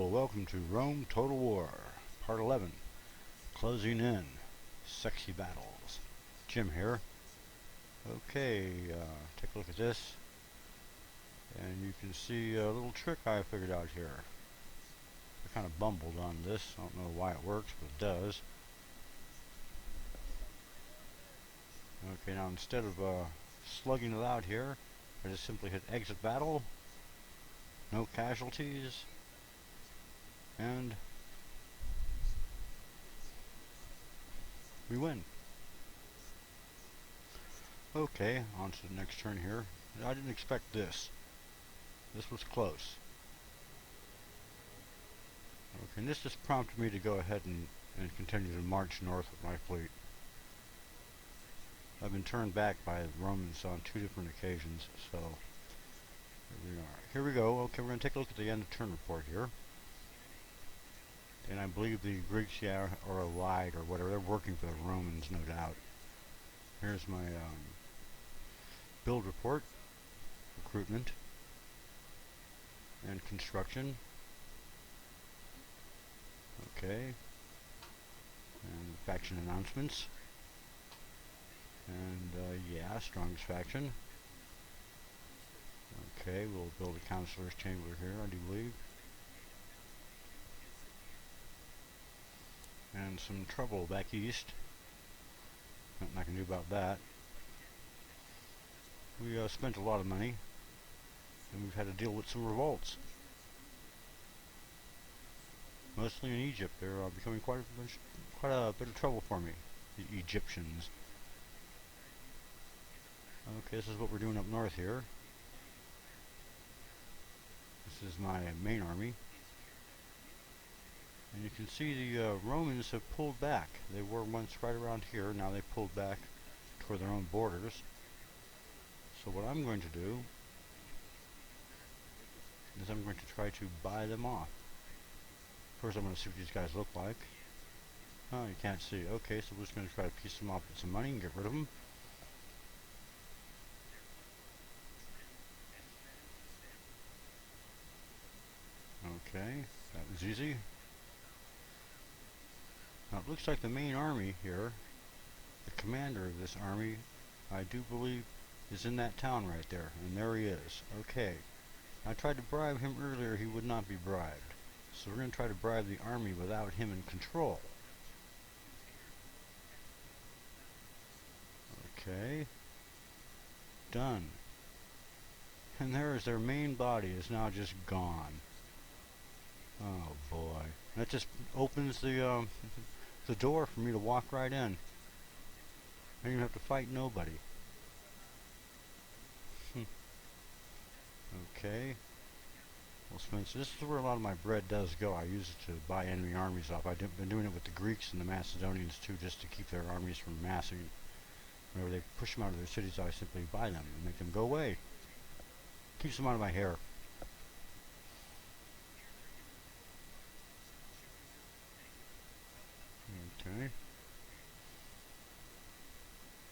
welcome to Rome Total War, Part 11, Closing In, Sexy Battles. Jim here. Okay, take a look at this, and you can see a little trick I figured out here. I kind of bumbled on this, I don't know why it works, but it does. Okay, now instead of slugging it out here, I just simply hit exit battle, no casualties, and we win. Okay, on to the next turn here. I didn't expect this. This was close. Okay, and this just prompted me to go ahead and continue to march north with my fleet. I've been turned back by the Romans on 2 different occasions, so here we are. Here we go. Okay, we're going to take a look at the end of turn report here. And I believe the Greeks, yeah, are allied or whatever. They're working for the Romans, no doubt. Here's my build report, recruitment, and construction. Okay. And faction announcements. And yeah, strongest faction. Okay, we'll build a counselor's chamber here, I do believe. And some trouble back east. Nothing I can do about that. We spent a lot of money, and we've had to deal with some revolts. Mostly in Egypt. They're becoming quite a bit of trouble for me, the Egyptians. Okay, this is what we're doing up north here. This is my main army. And you can see the Romans have pulled back. They were once right around here, now they pulled back toward their own borders. So what I'm going to do is I'm going to try to buy them off. First I'm going to see what these guys look like. Oh, you can't see. Okay, so we're just going to try to piece them off with some money and get rid of them. Okay, that was easy. Now it looks like the main army here, the commander of this army, I do believe is in that town right there, and there he is. Okay, I tried to bribe him earlier, he would not be bribed. So we're going to try to bribe the army without him in control. Okay, done. And there is their main body is now just gone. Oh boy, that just opens the door for me to walk right in. I don't even have to fight nobody. Okay. Well, Spencer, this is where a lot of my bread does go. I use it to buy enemy armies off. I've been doing it with the Greeks and the Macedonians too, just to keep their armies from massing. Whenever they push them out of their cities, I simply buy them and make them go away. Keeps them out of my hair. Okay.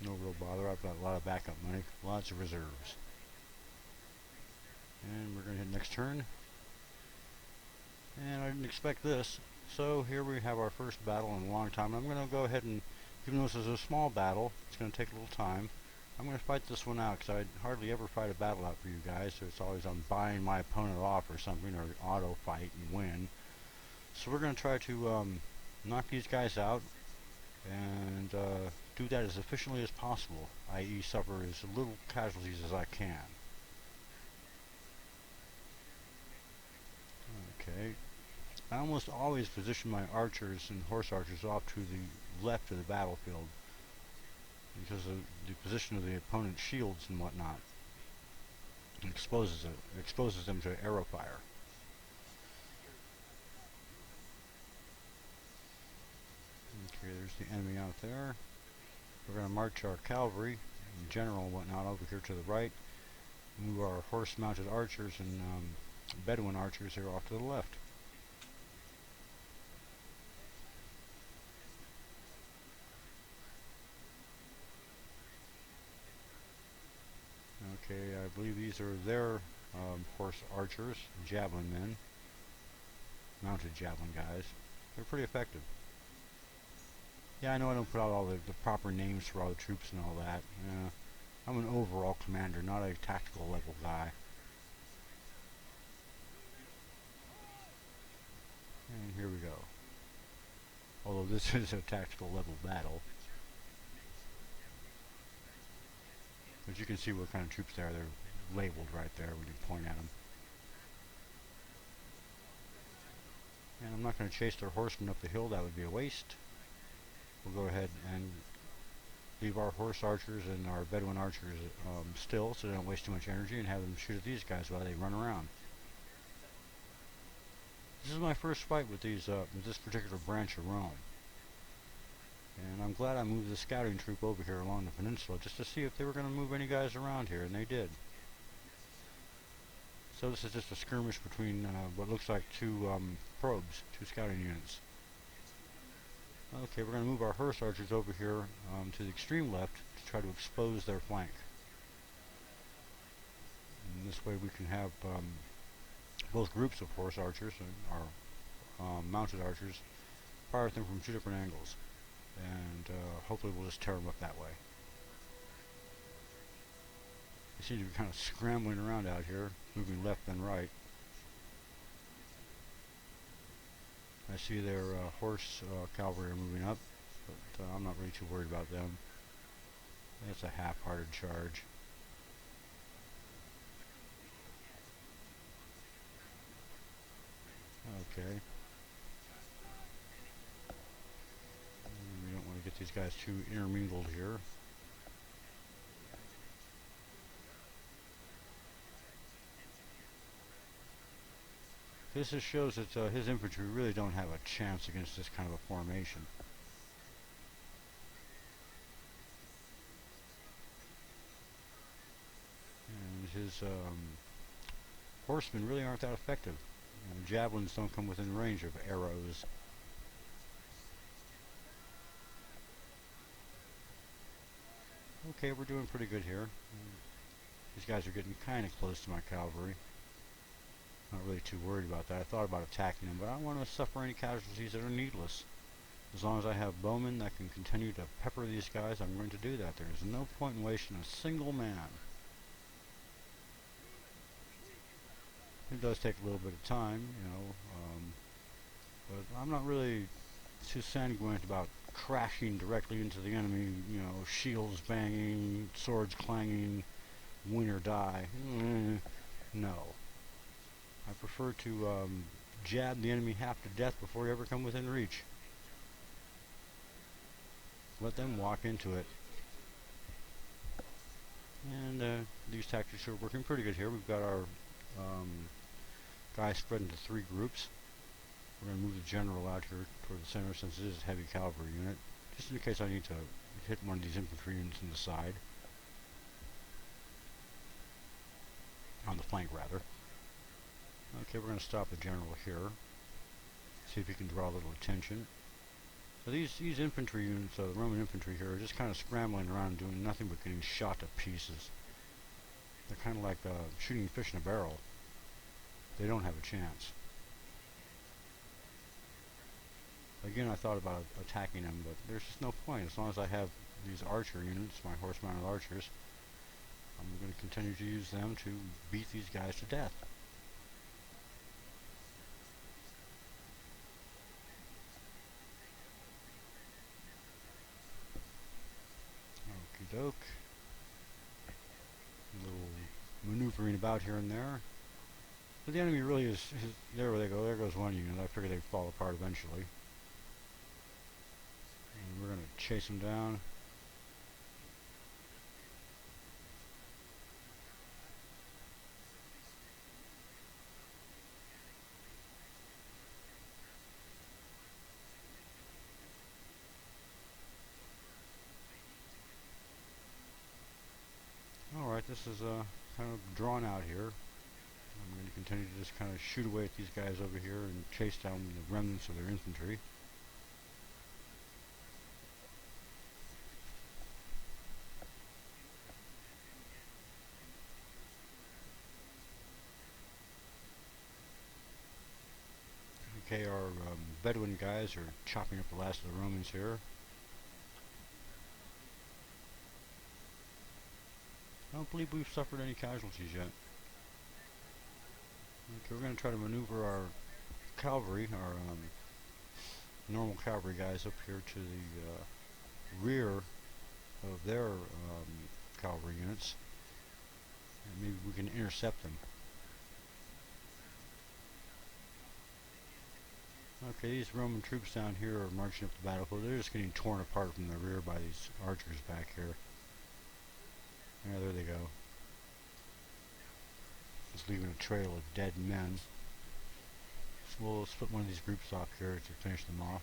No real bother. I've got a lot of backup money, lots of reserves. And we're going to hit next turn. And I didn't expect this. So here we have our first battle in a long time. I'm going to go ahead and, even though this is a small battle, it's going to take a little time. I'm going to fight this one out because I hardly ever fight a battle out for you guys. So it's always I'm buying my opponent off or something, or auto fight and win. So we're going to try to knock these guys out and do that as efficiently as possible, i.e. suffer as little casualties as I can. Okay. I almost always position my archers and horse archers off to the left of the battlefield because of the position of the opponent's shields and whatnot. It exposes them to arrow fire. Okay, there's the enemy out there. We're going to march our cavalry in general and whatnot over here to the right. Move our horse-mounted archers and Bedouin archers here off to the left. Okay, I believe these are their horse archers, javelin men. mounted javelin guys. They're pretty effective. Yeah, I know I don't put out all the proper names for all the troops and all that. I'm an overall commander, not a tactical level guy. And here we go. Although this is a tactical level battle. But you can see what kind of troops they are. They're labeled right there when you point at them. And I'm not going to chase their horsemen up the hill. That would be a waste. We'll go ahead and leave our horse archers and our Bedouin archers still so they don't waste too much energy, and have them shoot at these guys while they run around. This is my first fight with these with this particular branch of Rome. And I'm glad I moved the scouting troop over here along the peninsula just to see if they were going to move any guys around here, and they did. So this is just a skirmish between what looks like two probes, two scouting units. Okay, we're going to move our horse archers over here to the extreme left to try to expose their flank. And this way we can have both groups of horse archers and our mounted archers fire at them from two different angles. And hopefully we'll just tear them up that way. They seem to be kind of scrambling around out here, moving left and right. I see their horse cavalry are moving up, but I'm not really too worried about them. That's a half-hearted charge. Okay. We don't want to get these guys too intermingled here. This just shows that his infantry really don't have a chance against this kind of a formation. And his horsemen really aren't that effective. Javelins don't come within range of arrows. Okay, we're doing pretty good here. These guys are getting kind of close to my cavalry. Not really too worried about that. I thought about attacking them, but I don't want to suffer any casualties that are needless. As long as I have bowmen that can continue to pepper these guys, I'm going to do that. There is no point in wasting a single man. It does take a little bit of time, you know, but I'm not really too sanguine about crashing directly into the enemy, you know, shields banging, swords clanging, win or die. No. I prefer to jab the enemy half to death before you ever come within reach. Let them walk into it. And these tactics are working pretty good here. We've got our guys spread into three groups. We're going to move the general out here toward the center since it is a heavy cavalry unit, just in case I need to hit one of these infantry units in the side. On the flank, rather. Okay, we're going to stop the general here. See if he can draw a little attention. So these infantry units, the Roman infantry here, are just kind of scrambling around doing nothing but getting shot to pieces. They're kind of like shooting fish in a barrel. They don't have a chance. Again, I thought about attacking them, but there's just no point. As long as I have these archer units, my horse-mounted archers, I'm going to continue to use them to beat these guys to death. Okie doke. A little maneuvering about here and there. But the enemy really is, there they go, there goes one unit. I figured they'd fall apart eventually. And we're going to chase them down. Alright, this is kind of drawn out here. I'm going to continue to just kind of shoot away at these guys over here and chase down the remnants of their infantry. Okay, our Bedouin guys are chopping up the last of the Romans here. I don't believe we've suffered any casualties yet. Okay, we're going to try to maneuver our cavalry, our normal cavalry guys up here to the rear of their cavalry units. And maybe we can intercept them. Okay, these Roman troops down here are marching up the battlefield. They're just getting torn apart from the rear by these archers back here. Yeah, there they go. Just leaving a trail of dead men. So we'll split one of these groups off here to finish them off.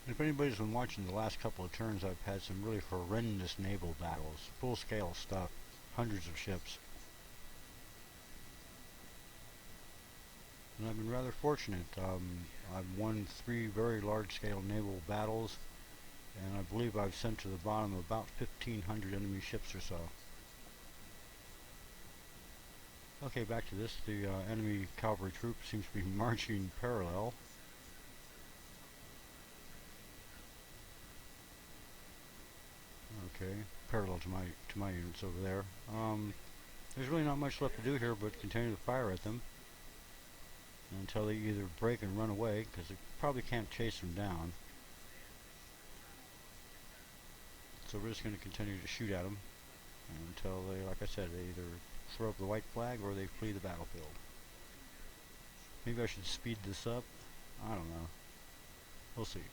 And if anybody's been watching the last couple of turns, I've had some really horrendous naval battles. Full-scale stuff. Hundreds of ships. And I've been rather fortunate. I've won 3 very large-scale naval battles, and I believe I've sent to the bottom about 1,500 enemy ships or so. Okay, back to this. The enemy cavalry troop seems to be marching parallel. Okay, parallel to my units over there. There's really not much left to do here but continue to fire at them until they either break and run away, because they probably can't chase them down. So we're just going to continue to shoot at them until they, like I said, they either throw up the white flag or they flee the battlefield. Maybe I should speed this up. I don't know. We'll see.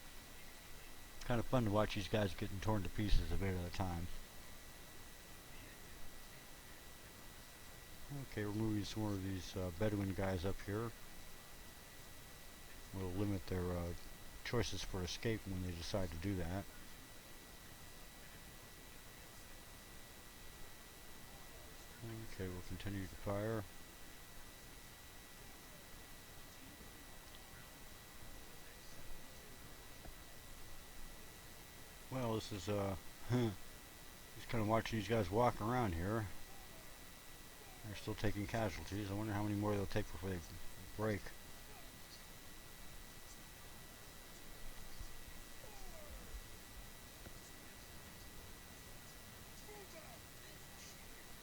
Kind of fun to watch these guys getting torn to pieces a bit at a time. Okay, we're moving some more of these Bedouin guys up here. We'll limit their choices for escape when they decide to do that. Okay, we'll continue to fire. Well, this is just kind of watching these guys walk around here. They're still taking casualties. I wonder how many more they'll take before they break.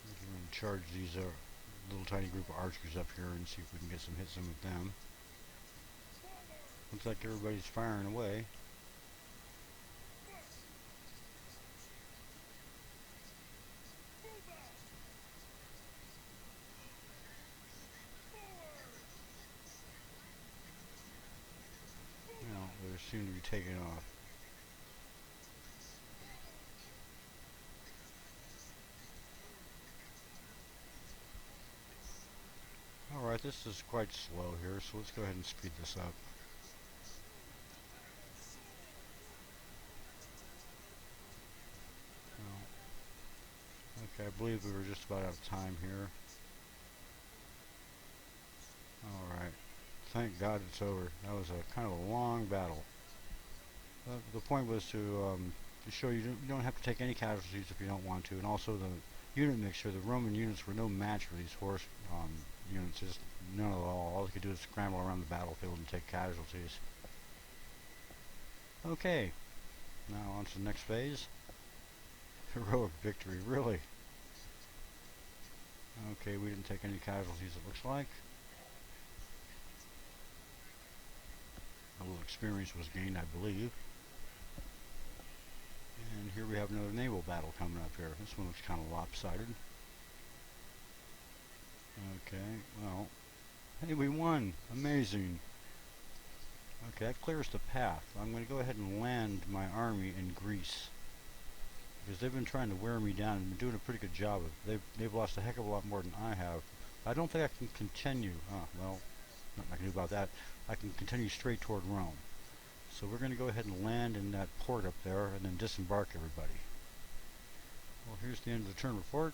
We're going to charge these little tiny group of archers up here and see if we can get some hits in with them. Looks like everybody's firing away. Well, they seem to be taking off. Alright, this is quite slow here, so let's go ahead and speed this up. Okay, I believe we were just about out of time here. Alright. Thank God it's over. That was a kind of a long battle. The point was to show you don't have to take any casualties if you don't want to, and also the unit mixture. The Roman units were no match for these horse units, just none at all. All they could do is scramble around the battlefield and take casualties. Okay, now on to the next phase. Heroic victory, really. Okay, we didn't take any casualties, it looks like. A little experience was gained, I believe. And here we have another naval battle coming up here. This one looks kind of lopsided. Okay, well, hey, we won! Amazing! Okay, that clears the path. I'm going to go ahead and land my army in Greece, because they've been trying to wear me down and been doing a pretty good job of it. They've lost a heck of a lot more than I have. I don't think I can continue. Well, nothing I can do about that. I can continue straight toward Rome. So we're going to go ahead and land in that port up there and then disembark everybody. Well, here's the end of the turn report.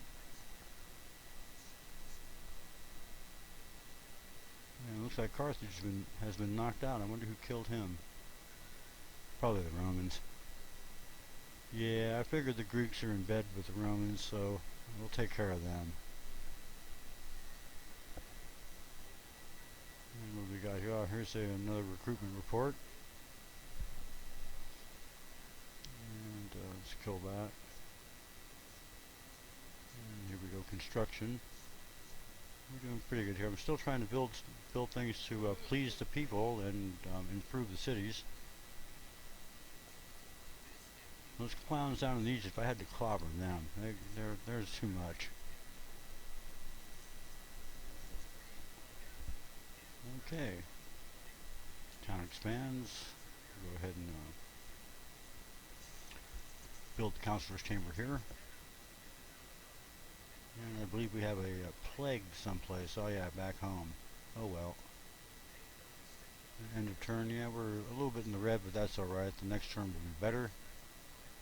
And it looks like Carthage has been knocked out. I wonder who killed him. Probably the Romans. Yeah, I figured the Greeks are in bed with the Romans, so we'll take care of them. And what we got here? Oh, here's another recruitment report. And let's kill that. And here we go, construction. We're doing pretty good here. I'm still trying to build things to please the people and improve the cities. Those clowns down in Egypt, I had to clobber them. There's too much. Okay. Town expands. Go ahead and build the counselor's chamber here. And I believe we have a plague someplace. Oh yeah, back home. Oh well. End of turn. Yeah, we're a little bit in the red, but that's alright. The next turn will be better,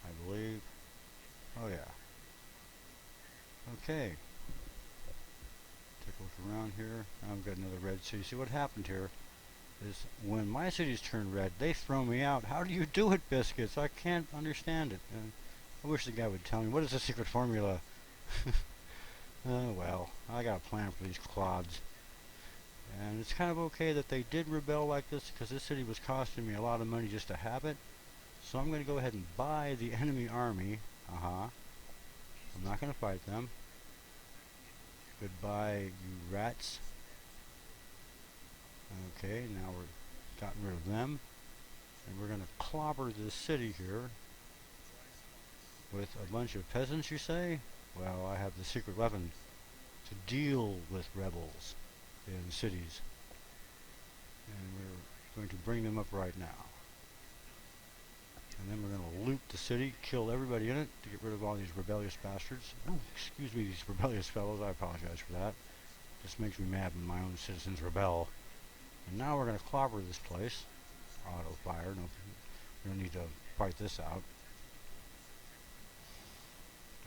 I believe. Oh yeah. Okay. Take a look around here. Now I've got another red city. See what happened here is when my cities turn red, they throw me out. How do you do it, Biscuits? I can't understand it. I wish the guy would tell me. What is the secret formula? Oh well, I got a plan for these clods. And it's kind of okay that they did rebel like this because this city was costing me a lot of money just to have it. So I'm going to go ahead and buy the enemy army. I'm not going to fight them. Goodbye, you rats. Okay, now we're gotten rid of them. And we're going to clobber this city here with a bunch of peasants, you say? Well, I have the secret weapon to deal with rebels in cities. And we're going to bring them up right now. And then we're going to loot the city, kill everybody in it to get rid of all these rebellious bastards. Ooh, excuse me, these rebellious fellows, I apologize for that. Just makes me mad when my own citizens rebel. And now we're going to clobber this place. Auto fire, no, we don't need to fight this out.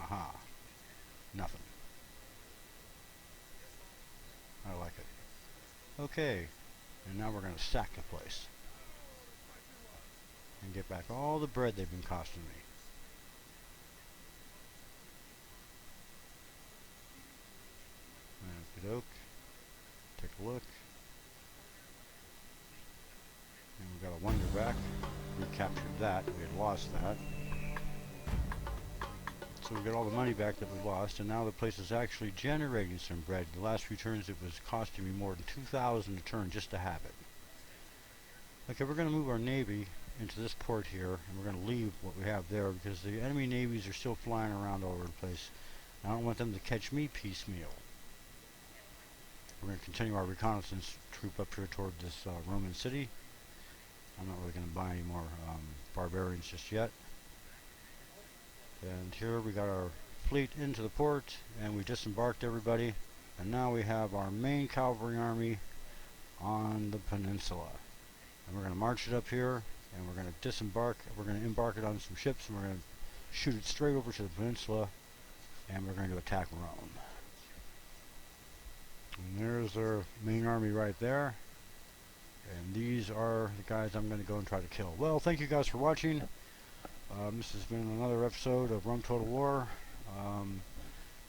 Aha. Nothing. I like it. Okay. And now we're going to sack the place. And get back all the bread they've been costing me. Okey-doke. Take a look. And we got a wonder back. We captured that. We had lost that. So we got all the money back that we lost, and now the place is actually generating some bread. The last few turns it was costing me more than 2,000 a turn just to have it. Okay, we're going to move our navy into this port here, and we're going to leave what we have there because the enemy navies are still flying around all over the place. I don't want them to catch me piecemeal. We're going to continue our reconnaissance troop up here toward this Roman city. I'm not really going to buy any more barbarians just yet. And here we got our fleet into the port, and we disembarked everybody, and now we have our main cavalry army on the peninsula. And we're going to march it up here, and we're going to disembark. We're going to embark it on some ships, and we're going to shoot it straight over to the peninsula, and we're going to attack Rome. And there's our main army right there. And these are the guys I'm going to go and try to kill. Well, thank you guys for watching. This has been another episode of Rome Total War.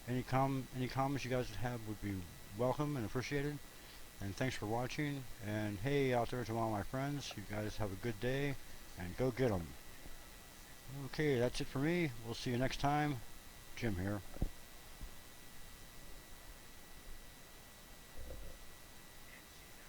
Any comments you guys have would be welcome and appreciated. And thanks for watching. And hey, out there to all my friends, you guys have a good day and go get 'em. Okay, that's it for me. We'll see you next time. Jim here.